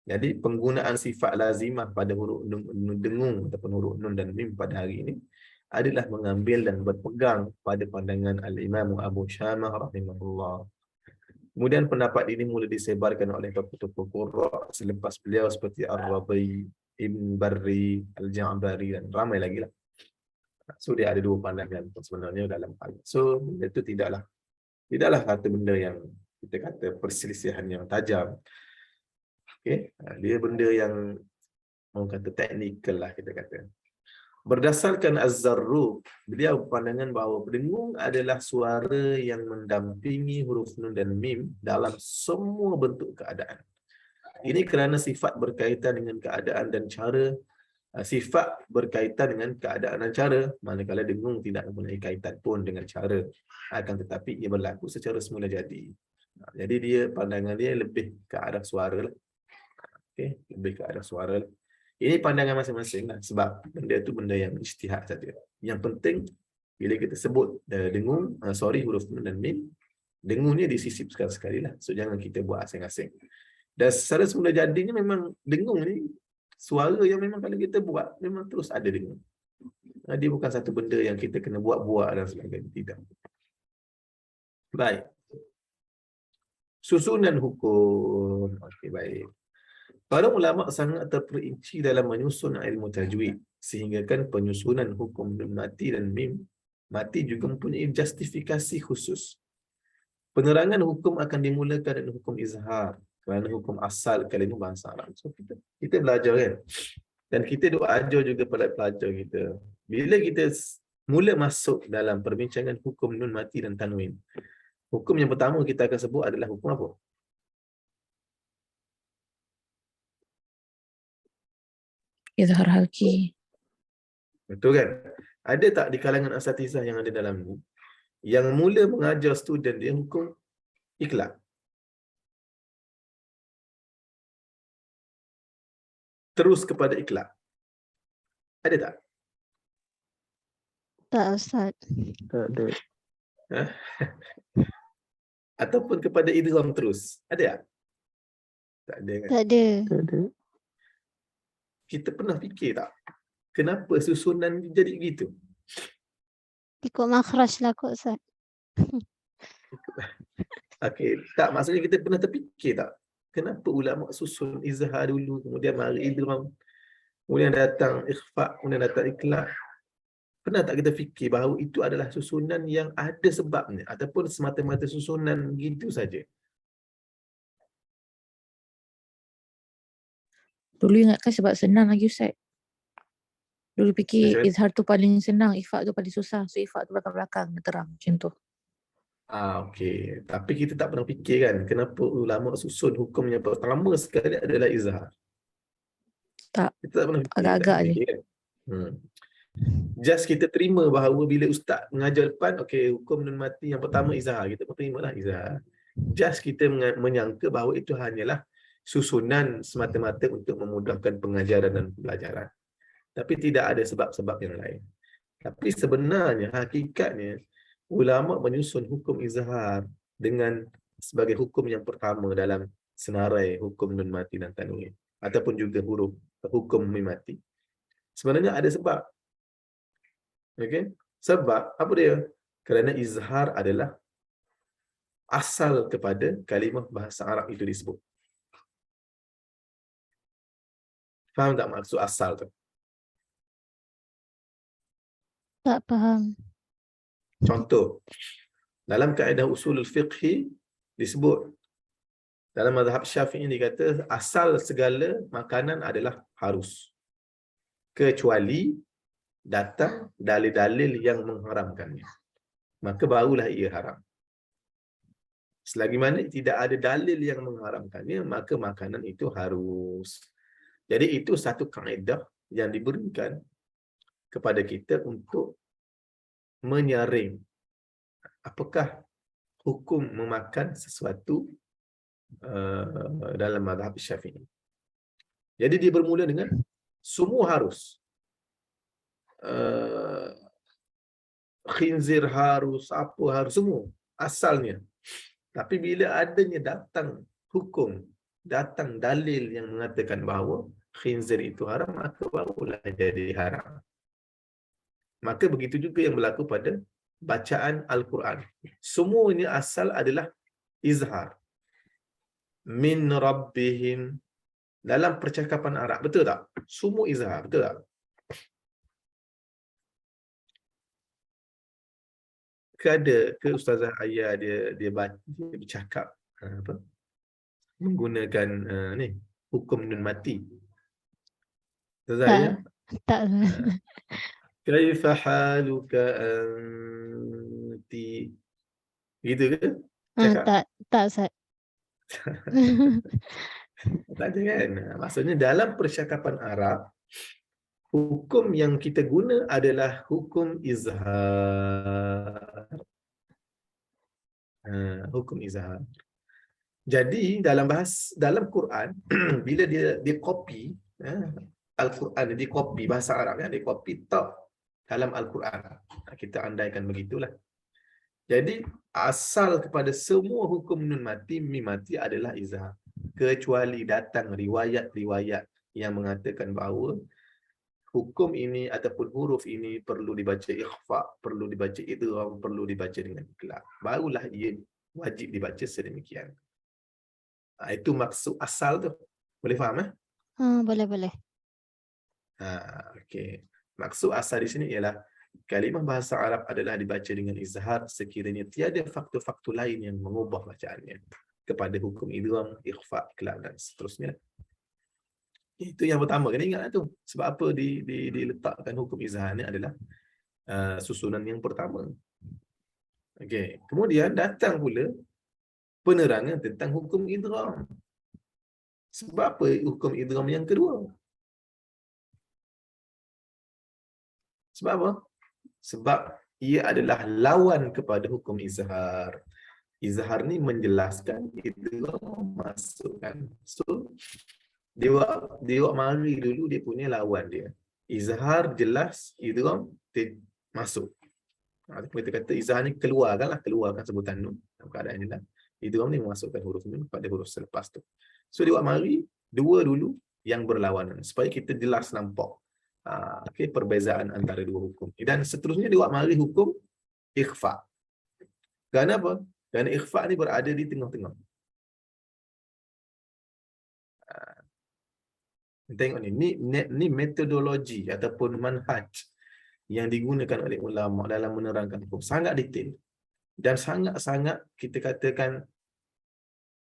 Jadi penggunaan sifat lazimah pada huruf dengung ataupun huruf nun dan mim pada hari ini adalah mengambil dan berpegang pada pandangan Al-Imam Abu Syamah rahimahullah. Kemudian pendapat ini mula disebarkan oleh tokoh-tokoh qurra selepas beliau seperti Ar-Rabi, Ibn Barri, Al-Ja'bari dan ramai lagi lah. So dia ada dua pandangan sebenarnya dalam hal. So itu tidaklah satu benda yang kita kata perselisihan yang tajam. Okay? Dia benda yang orang kata teknikal lah kita kata. Berdasarkan Az-Zarruq, beliau berpandangan bahawa dengung adalah suara yang mendampingi huruf nun dan mim dalam semua bentuk keadaan. Ini kerana sifat berkaitan dengan keadaan dan cara. Sifat berkaitan dengan keadaan dan cara, manakala dengung tidak mempunyai kaitan pun dengan cara. Akan tetapi ia berlaku secara semula jadi. Jadi dia pandangan dia lebih ke arah suara lah. Okay? Lebih ke arah suara lah. Ini pandangan masing-masing lah, sebab benda tu benda yang ijtihad saja. Yang penting bila kita sebut dengung, huruf nun dan mim, dengung ni disisipkan sekali lah. So jangan kita buat asing-asing. Dan secara semula jadinya memang dengung ni suara yang memang kalau kita buat memang terus ada dengung. Dia bukan satu benda yang kita kena buat-buat dan sebagainya, tidak. Baik. Susunan hukum. Okey, baik. Para ulama sangat terperinci dalam menyusun ilmu tajwid, sehingga kan penyusunan hukum nun mati dan mim mati juga mempunyai justifikasi khusus. Penerangan hukum akan dimulakan dengan hukum izhar, kerana hukum asal kalimah bahasa Arab. So kita belajar kan. Dan kita doa ajar juga pada pelajar kita. Bila kita mula masuk dalam perbincangan hukum nun mati dan tanwin, hukum yang pertama kita akan sebut adalah hukum apa? Izhar halki. Betul kan? Ada tak di kalangan asatizah yang ada dalam ni yang mula mengajar student dia hukum ikhlas? Terus kepada ikhlas. Ada tak? Tak Ustaz. Tak ada. Ataupun kepada idgham terus? Ada tak? Tak ada kan? Tak ada. Tak ada. Kita pernah fikir tak? Kenapa susunan jadi begitu? Ikut makhraj lah kot Ustaz. Okey, tak, maksudnya kita pernah terfikir tak? Kenapa ulama susun izhar dulu, kemudian mari idgham, kemudian datang ikhfa, kemudian datang iqlab? Pernah tak kita fikir bahawa itu adalah susunan yang ada sebabnya ataupun semata-mata susunan gitu saja? Dulu ingatkan sebab senang lagi Ustaz. Dulu fikir Macam mana? izhar tu paling senang, ikhfa tu paling susah. So ikhfa tu belakang-belakang terang macam tu. Okey. Tapi kita tak pernah fikir kan, kenapa ulama susun hukum yang pertama sekali adalah izhar. Tak, Kita tak pernah fikir, agak-agak je. kan? Just kita terima bahawa bila ustaz mengajar depan, okey, hukum nun mati yang pertama izhar, kita pun terimalah izhar. Just kita menyangka bahawa itu hanyalah susunan semata-mata untuk memudahkan pengajaran dan pelajaran. Tapi tidak ada sebab-sebab yang lain. Tapi sebenarnya, hakikatnya, ulama menyusun hukum izhar dengan sebagai hukum yang pertama dalam senarai hukum nun mati dan tanwin, ataupun juga huruf hukum mim mati. Sebenarnya ada sebab. Okey? Sebab apa dia? Kerana izhar adalah asal kepada kalimah bahasa Arab itu disebut. Faham tak maksud asal tu? Tak faham. Contoh, dalam kaedah usul fiqhi disebut, dalam mazhab Syafi'i dikata asal segala makanan adalah harus, kecuali datang dalil-dalil yang mengharamkannya, maka barulah ia haram. Selagi mana tidak ada dalil yang mengharamkannya, maka makanan itu harus. Jadi itu satu kaedah yang diberikan kepada kita untuk menyaring apakah hukum memakan sesuatu dalam mazhab Syafi'i. Jadi dia bermula dengan semua harus. Khinzir harus, apa harus, semua asalnya. Tapi bila adanya datang hukum, datang dalil yang mengatakan bahawa khinzir itu haram, maka barulah jadi haram. Maka begitu juga yang berlaku pada bacaan Al-Quran. Semuanya asal adalah izhar. Min rabbihim. Dalam percakapan Arab, betul tak? Semua izhar, betul tak? Ke Ustazah Ayah dia bercakap apa? Menggunakan ni hukum nun mati. Ustazah Ayah, Tak. kaifa haluka anti, gitu ke? Cakap? Tak Ustaz. Tak ada kan? Maksudnya dalam percakapan Arab, hukum yang kita guna adalah hukum izhar. Hukum izhar. Jadi dalam Quran bila dia copy Al-Quran, dia copy bahasa Arab, dia copy tak dalam Al-Quran. Kita andaikan begitulah. Jadi asal kepada semua hukum nun mati, mim mati adalah izhar, kecuali datang riwayat-riwayat yang mengatakan bahawa hukum ini ataupun huruf ini perlu dibaca ikhfa, perlu dibaca idgham, perlu dibaca dengan iqlab. Barulah ia wajib dibaca sedemikian. Itu maksud asal tu. Boleh faham? Boleh. Okey. Maksud asal di sini ialah kalimah bahasa Arab adalah dibaca dengan izhar sekiranya tiada faktor-faktor lain yang mengubah bacaannya kepada hukum idgham, ikhfa, iqlab dan seterusnya. Itu yang pertama, kena ingat tu. Sebab apa diletakkan hukum izhar ni adalah susunan yang pertama. Okey, kemudian datang pula penerangan tentang hukum idgham. Sebab apa hukum idgham yang kedua? Sebab apa? Sebab ia adalah lawan kepada hukum izhar. Izhar ni menjelaskan, idgham masukkan. So dia mari dulu dia punya lawan dia. Izhar jelas, idgham masuk. Kita kata izhar ni keluarkan sebutan nun dalam keadaan inilah. Idgham ni memasukkan huruf nun pada huruf selepas tu. So dia buat mari dua dulu yang berlawanan supaya kita jelas nampak okey, perbezaan antara dua hukum. Dan seterusnya dia buat mari hukum ikhfa. Kenapa? Kerana ikhfa ni berada di tengah-tengah. Tengok ni metodologi ataupun manhaj yang digunakan oleh ulama dalam menerangkan hukum. Sangat detail. Dan sangat-sangat kita katakan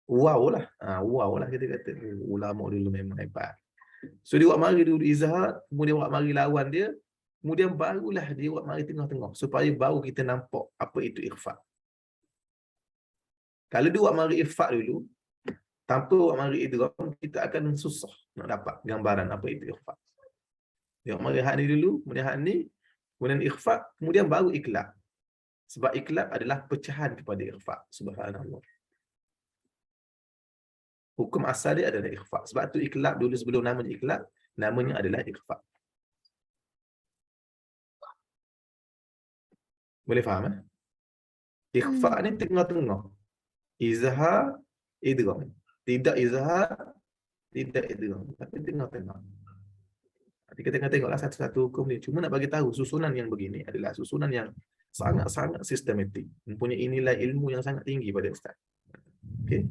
wow lah. Wow lah kita kata. Ulama dulu memang hebat. So dia buat mari dulu izhar, kemudian buat mari lawan dia, kemudian barulah dia buat mari tengah-tengah supaya baru kita nampak apa itu ikhfa. Kalau dia buat mari ikhfa dulu, tanpa buat mari idgham, kita akan susah nak dapat gambaran apa itu ikhfa. Dia buat mari hak ni dulu, kemudian hak ni, kemudian ikhfa, kemudian baru iqlab. Sebab iqlab adalah pecahan kepada ikhfa. Subhanallah. Hukum asal dia adalah ikhfa. Sebab tu iqlab dulu sebelum namanya iqlab, namanya adalah ikhfa. Boleh faham? Ikhfa ni tengah-tengah. Izhar, idgham. Tidak izhar, tidak idgham. Tapi tengah-tengah. Kita tengok-tengoklah satu-satu hukum ni. Cuma nak bagi tahu susunan yang begini adalah susunan yang sangat-sangat sistematik. Mempunyai nilai ilmu yang sangat tinggi pada ustaz. Okey.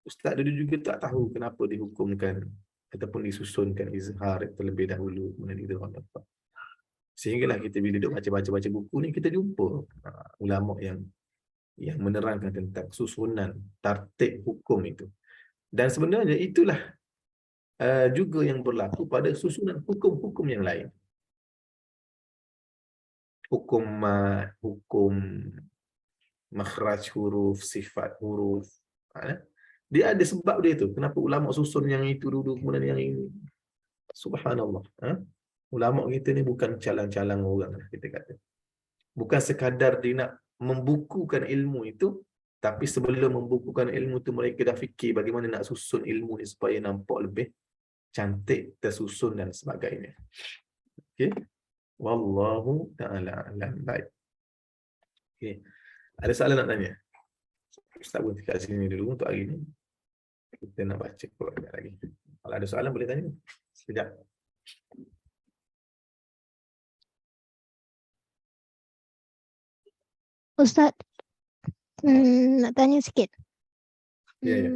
Ustaz dulu juga tak tahu kenapa dihukumkan ataupun disusunkan izhar terlebih dahulu kemudian idgham. Sehinggalah kita bila duduk baca buku ni kita jumpa ulama yang menerangkan tentang susunan tartib hukum itu. Dan sebenarnya itulah juga yang berlaku pada susunan hukum-hukum yang lain. Hukum makhraj huruf, sifat huruf. Dia ada sebab dia tu. Kenapa ulama susun yang itu dulu kemudian yang ini. Subhanallah. Ulama kita ni bukan calang-calang orang lah kita kata. Bukan sekadar dia nak membukukan ilmu itu, tapi sebelum membukukan ilmu itu mereka dah fikir bagaimana nak susun ilmu ni supaya nampak lebih cantik, tersusun dan sebagainya. Okey. Wallahu ta'ala alam. Baik. Okey. Ada soalan nak tanya? Ustaz pun kat sini dulu untuk hari ni. Kita nak baca Quran lagi. Kalau ada soalan boleh tanya. Sekejap. Ustaz, nak tanya sikit. Ya.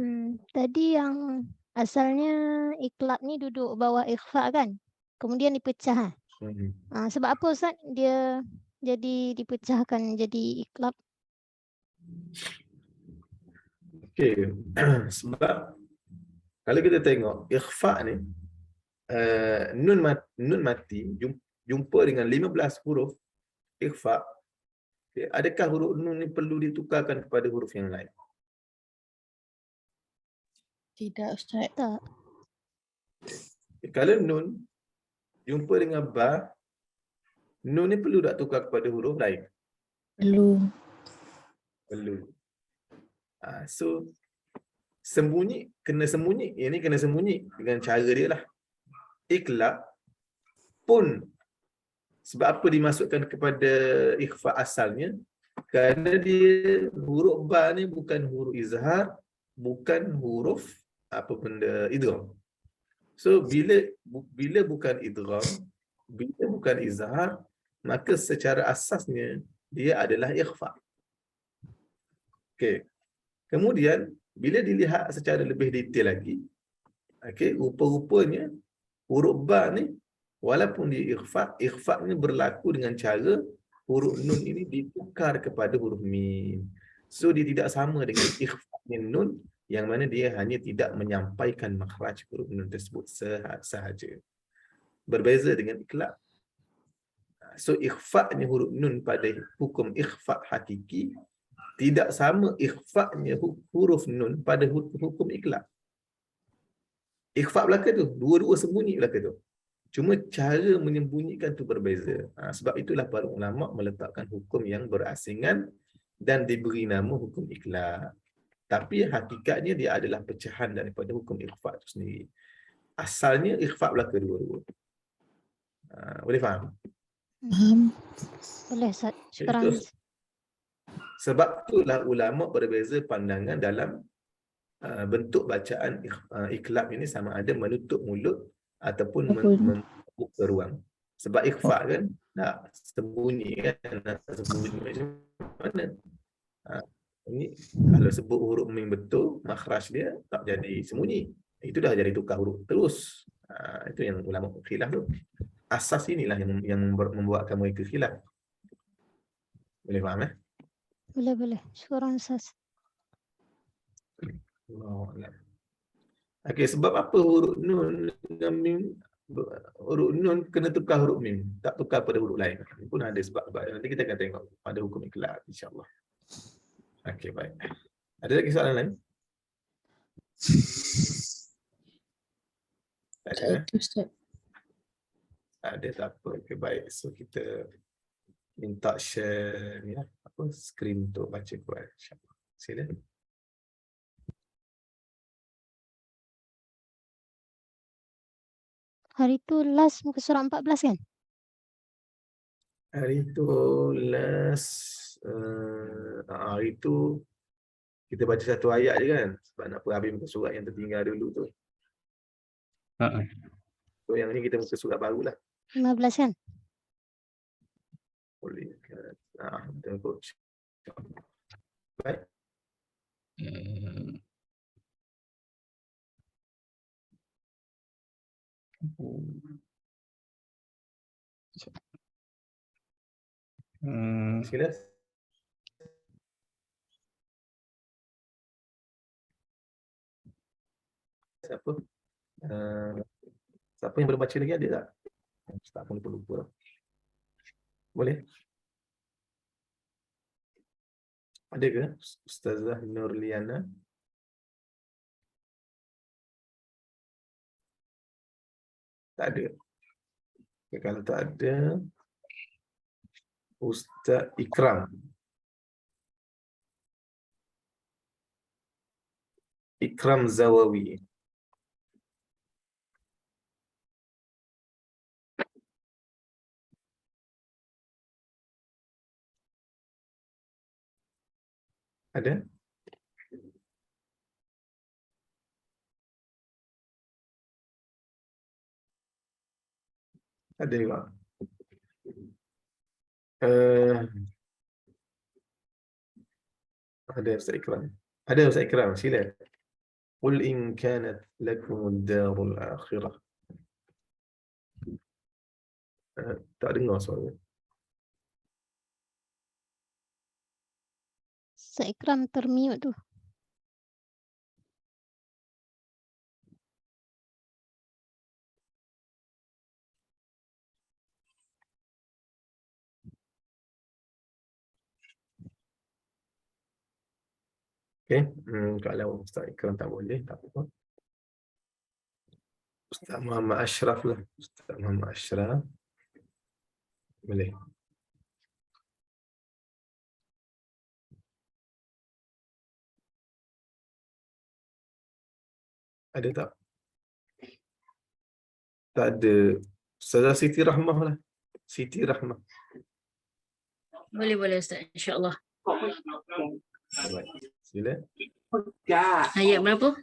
Tadi yang asalnya iqlab ni duduk bawah ikhfa kan? Kemudian dipecah. Sebab apa Ustaz dia jadi dipecahkan jadi iqlab? Okey. Sebab kalau kita tengok ikhfa ni nun mati jumpa dengan 15 huruf ikhfa. Okay. Adakah huruf nun ni perlu ditukarkan kepada huruf yang lain? Tidak, Ustaz. Tak. Okay. Kalau nun jumpa dengan ba, nun ni perlu tak tukar kepada huruf lain? Perlu. So kena sembunyi. Yang ni kena sembunyi dengan cara dia lah. Iqlab pun sebab apa dimasukkan kepada ikhfa asalnya? Kerana dia huruf ba ni bukan huruf izhar, bukan huruf apa benda idgham. So bila bukan idgham, bila bukan izhar, maka secara asasnya dia adalah ikhfa. Okey. Kemudian bila dilihat secara lebih detail lagi, okey, rupa-rupanya huruf ba ni walaupun dia ikhfa ni berlaku dengan cara huruf nun ini ditukar kepada huruf mim. So dia tidak sama dengan ikhfa nun yang mana dia hanya tidak menyampaikan makhraj huruf nun tersebut sahaja. Berbeza dengan iqlab. So ikhfa-nya huruf nun pada hukum ikhfa hakiki tidak sama ikhfa-nya huruf nun pada hukum iqlab. Ikhfa belaka tu, dua-dua sembunyi belaka tu. Cuma cara menyembunyikan tu berbeza. Sebab itulah para ulama meletakkan hukum yang berasingan dan diberi nama hukum iqlab. Tapi hakikatnya dia adalah pecahan daripada hukum ikhfa itu sendiri. Asalnya ikhfa belaka dua-dua. Boleh faham? Faham? Boleh Ustaz. Itu Syukran. sebab itulah ulama berbeza pandangan dalam bentuk bacaan iklab ini, sama ada menutup mulut ataupun membuka ruang. Sebab ikhfa kan nak sembunyi kan, nak sembunyi macam mana? Ini kalau sebut huruf mim betul, makhraj dia tak jadi sembunyi. Itu dah jadi tukar huruf terus. Itu yang ulama khilaf tu. Asas inilah yang membuatkan mereka khilaf. Boleh faham Boleh. Syukran Ustaz. Okey, sebab apa huruf nun dengan mim, huruf nun kena tukar huruf mim, tak tukar pada huruf lain. Ini pun ada sebab. Nanti kita akan tengok pada hukum iklab insya-Allah. Okey, baik. Ada lagi soalan lain? Tak ada. Ada, tak apa. Okey, baik. So kita minta share ni lah, skrin untuk baca Quran insya-Allah. Sila. Hari tu last muka surat 14 kan? Hari tu last hari tu kita baca satu ayat je kan, sebab nak habis muka surat yang tertinggal dulu tu. So yang ni kita muka surat barulah. 15 kan? Boleh kan? Betul coach. Baik. Sila. Siapa? Siapa yang belum baca lagi, ada tak? Tak pun lupa. Boleh? Ada ke Ustazah Nurliana? Tak ada. Okay, kalau tak ada, Ustaz Ikram. Ikram Zawawi. Ada? Ada juga. Ada Ustaz Ikram. Ada Ustaz Ikram, sila. Qul in kanat lakum ad-darul akhirah. Tak dengar suara. Ikram termute tu. Okey, kalau Ustaz Ikram tak boleh, tak apa. Ustaz Muhammad Ashraf lah. Ustaz Muhammad Ashraf. Boleh. Ada tak? Tak ada. Ustazah Siti Rahmah lah. Siti Rahmah. Boleh Ustaz, insya-Allah. Baik. Sila. Ayat berapa?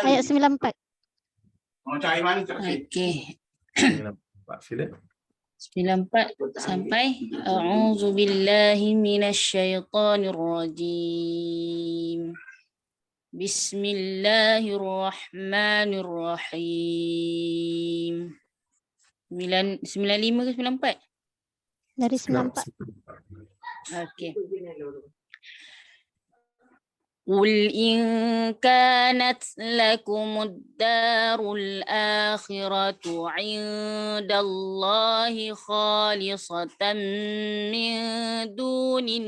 Ayat 94. Okey. Pak sila. 94 sampai a'udzu billahi minasyaitonir rajim. Bismillahirrahmanirrahim. 95 ke 94? Dari 94. Okey. Qul in kanat lakumud darul akhiratu 'indallahi khalisatan min dunin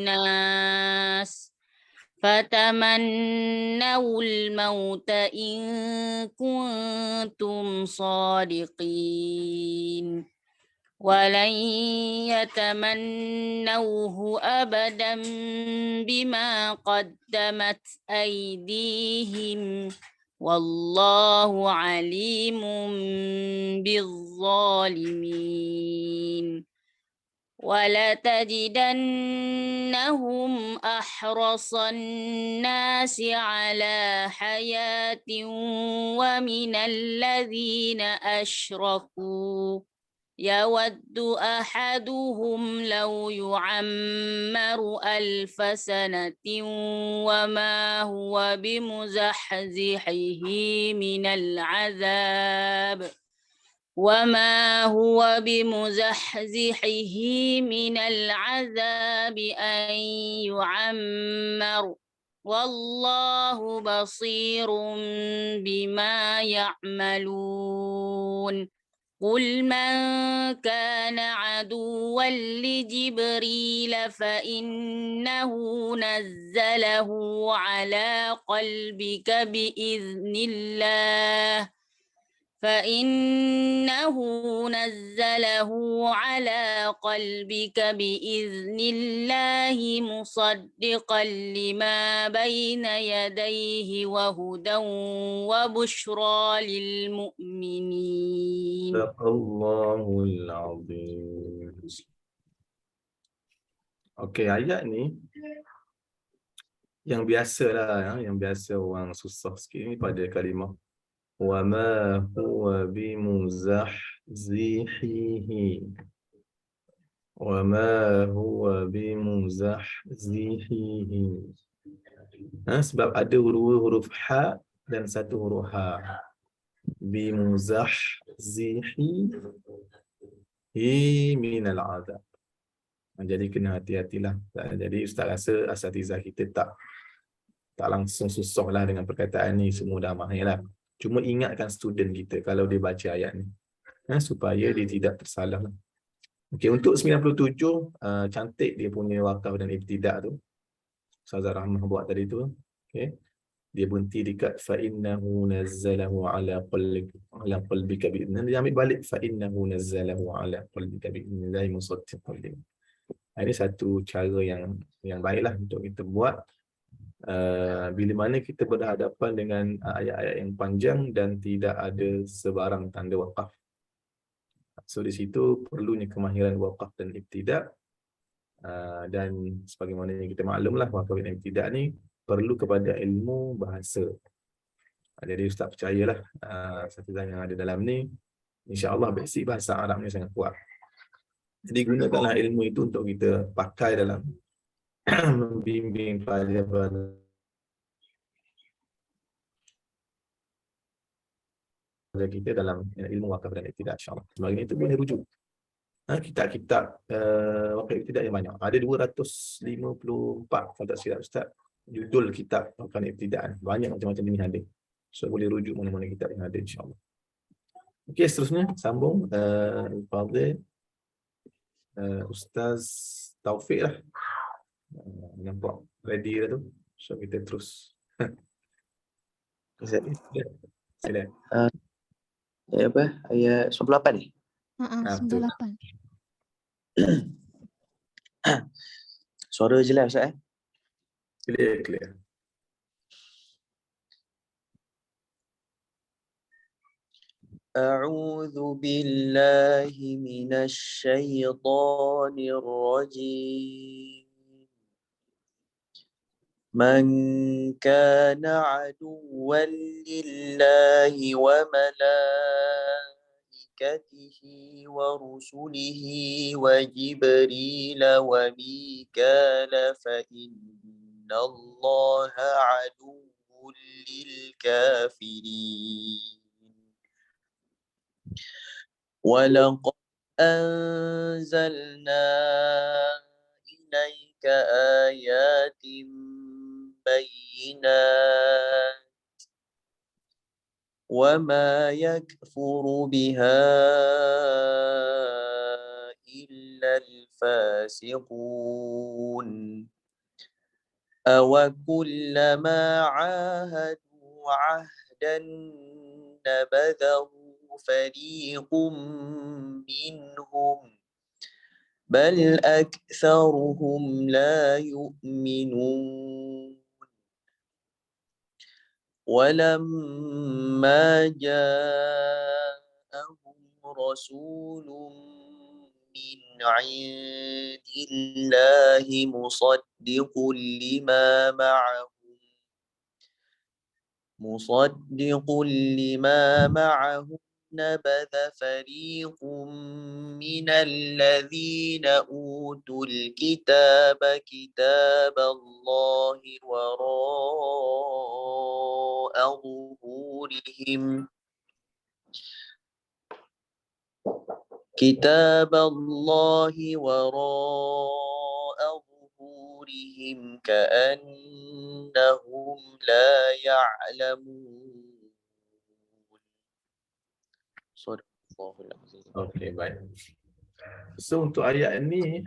nas fatamannawul mauta in kuntum sadiqin walan yatamannawhu abadan bima qaddamat aydihim والله عليم بالظالمين ولتجدنهم أحرص الناس على حياة ومن الذين أشركوا يود أحدهم لو يعمر 1000 سنة وما هو بمزحزحه من العذاب أن يعمر والله بصير بما يعملون قل من كان عدوا لجبريل فإنه نزله على قلبك بإذن الله مصدقا لما بين يديه وهدى وبشرى للمؤمنين. Sadaqallahul azim. Okey, ayat ni yang biasalah, yang biasa orang susah sikit ni pada kalimah wa ma huwa bimuzahzihihi. Wa ma huwa bimuzahzihihi. Sebab ada huruf ha dan satu huruf ha. Bimuzahzihi minal azab. Jadi kena hati-hatilah. Jadi ustaz rasa asatizah kita tak langsung susahlah dengan perkataan ni, semua dah mahirlah. Cuma ingatkan student kita kalau dia baca ayat ni, supaya dia tidak tersalah. Okey, untuk 97 cantik dia punya wakaf dan ibtidak tu. Ustazah Rahmah buat tadi tu. Okey. Dia berhenti dekat fa innahu nazzalahu ala qalbika bi idznillah. Dia ambil balik fa innahu nazzalahu ala qalbika bi idznillah musaddiqan lima. Ini satu cara yang baiklah untuk kita buat bila mana kita berhadapan dengan ayat-ayat yang panjang dan tidak ada sebarang tanda waqaf. So di situ perlunya kemahiran waqaf dan ibtidak, dan sebagaimana yang kita maklumlah waqaf dan ibtidak ni perlu kepada ilmu bahasa. Jadi ustaz percayalah satu yang ada dalam ni insya-Allah basic bahasa Arab ni sangat kuat. Jadi gunakanlah ilmu itu untuk kita pakai dalam membimbing pada kita dalam ilmu wakaf dan ibtidak, insya-Allah. Sebagainya itu boleh rujuk. Kitab-kitab wakaf ibtidak yang banyak. Ada 254 kalau tak silap ustaz. Judul kitab wakaf dan ibtidak. Banyak macam-macam jenis ada. So boleh rujuk mana-mana kitab yang ada, insya-Allah. Okey, seterusnya sambung Fadil Ustaz Taufik lah. Nampak ready dah tu. So kita terus. Sila. Ayat 98 ni? Betul. 98. Suara jelas Ustaz Clear. A'udzu billahi minasy syaithanir rajim. Man kana aduwwan lillahi wa malaikatihi wa rusulihi wa Jibril wa Mikala fa innallaha aduwwun lil kafirin. وَلَقَدْ أَنزَلْنَا إِلَيْكَ آيَاتٍ بَيِّنَاتٍ وَمَا يَكْفُرُ بِهَا إِلَّا الْفَاسِقُونَ أَوَكُلَّمَا عَاهَدُوا عَهْدًا نَبَذَهُ فريق منهم بل أكثرهم لا يؤمنون ولما جاءهم رسول من عند الله مصدق لما معهم نبذ فريق من الذين أوتوا الكتاب كتاب الله وراء ظهورهم كأنهم لا يعلمون. Sadaqallahul azim. Okey, baik. So untuk ayat ni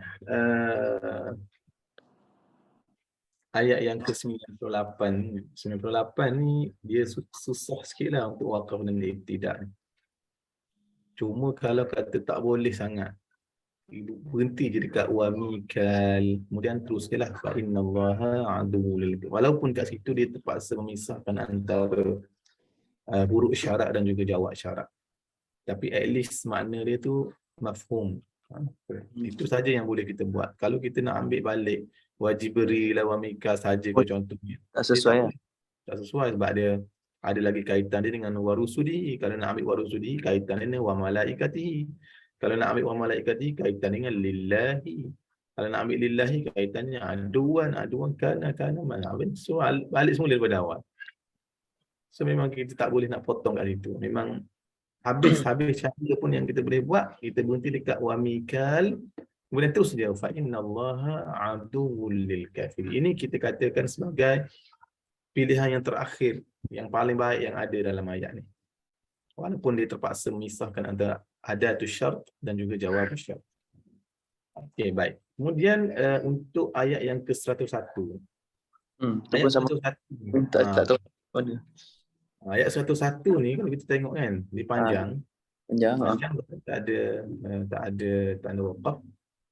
ayat yang ke-98 ni, 98 ni dia susah sikit lah untuk waqaf dan ibtidak ni. Cuma kalau kata tak boleh sangat, berhenti je dekat wa mikal, kemudian terus je lah fa innallaha aduwwul, walaupun kat situ dia terpaksa memisahkan antara huruf syarat dan juga jawab syarat, tapi at least makna dia tu mafhum. Itu saja yang boleh kita buat. Kalau kita nak ambil balik wajib berilah wa mikal saja ke contohnya, Tak sesuai lah. tak sesuai sebab dia ada lagi kaitan dia dengan warusudi. Kalau nak ambil warusudi, kaitan dia dengan wa malaikatihi. Kalau nak ambil wa malaikatihi, kaitan dengan lillahi. Kalau nak ambil lillahi, kaitannya aduan kana mana. So balik semula daripada awal. So memang kita tak boleh nak potong kat situ. Memang habis cara pun yang kita boleh buat, kita berhenti dekat wa mikal, kemudian terus dia fa innallaha aduwwul lil kafirin. Ini kita katakan sebagai pilihan yang terakhir, yang paling baik yang ada dalam ayat ni. Walaupun dia terpaksa memisahkan antara adatus syarat dan juga jawab syarat. Okey, baik. Kemudian untuk ayat yang ke-101. Ayat 101. Tak tahu mana. Ayat 101 ni kalau kita tengok kan, dia panjang. Panjang tak ada waqaf.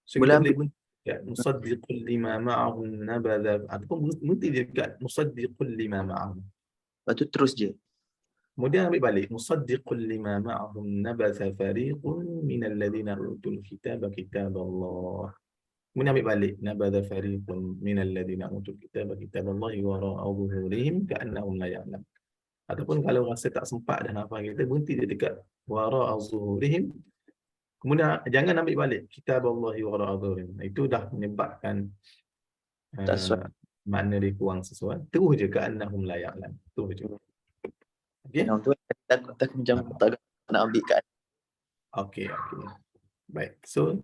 So kita boleh berhenti dekat musaddiqul lima ma'ahum nabadha, ataupun berhenti je dekat musaddiqul lima ma'ahum. Lepas tu terus je. Kemudian ambil balik musaddiqul lima ma'ahum nabatha fariqun minal ladzina utul kitaba kitaballah. Kemudian ambil balik nabatha fariqun minal ladzina utul kitaba kitaballahi wara'a zuhurihim ka'annahum la ya'lam. Ataupun kalau rasa tak sempat dah hafal, kita berhenti dia dekat wara'a zuhurihim. Kemudian jangan ambil balik kitaballahi wara'a zuhurihim. Itu dah menyebabkan makna dia kurang sesuai. Terus je ka'annahum la ya'lam. Terus je. Okay. Yang tu tak macam tak nak ambil kat. Okey. Baik. So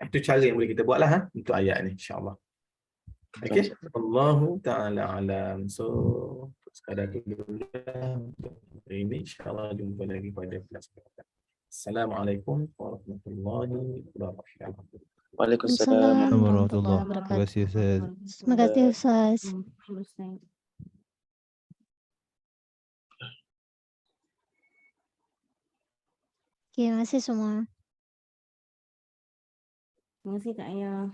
itu cara yang boleh kita buatlah untuk ayat ni insya-Allah. Okey. Allahu taala alam. So sekadar itu dulu untuk hari ini, insya-Allah jumpa lagi pada kelas berikutnya. Assalamualaikum warahmatullahi wabarakatuh. Waalaikumsalam warahmatullahi wabarakatuh. Terima kasih Ustaz. Terima kasih Ustaz. Terima kasih semua. Terima kasih Kak Ayah.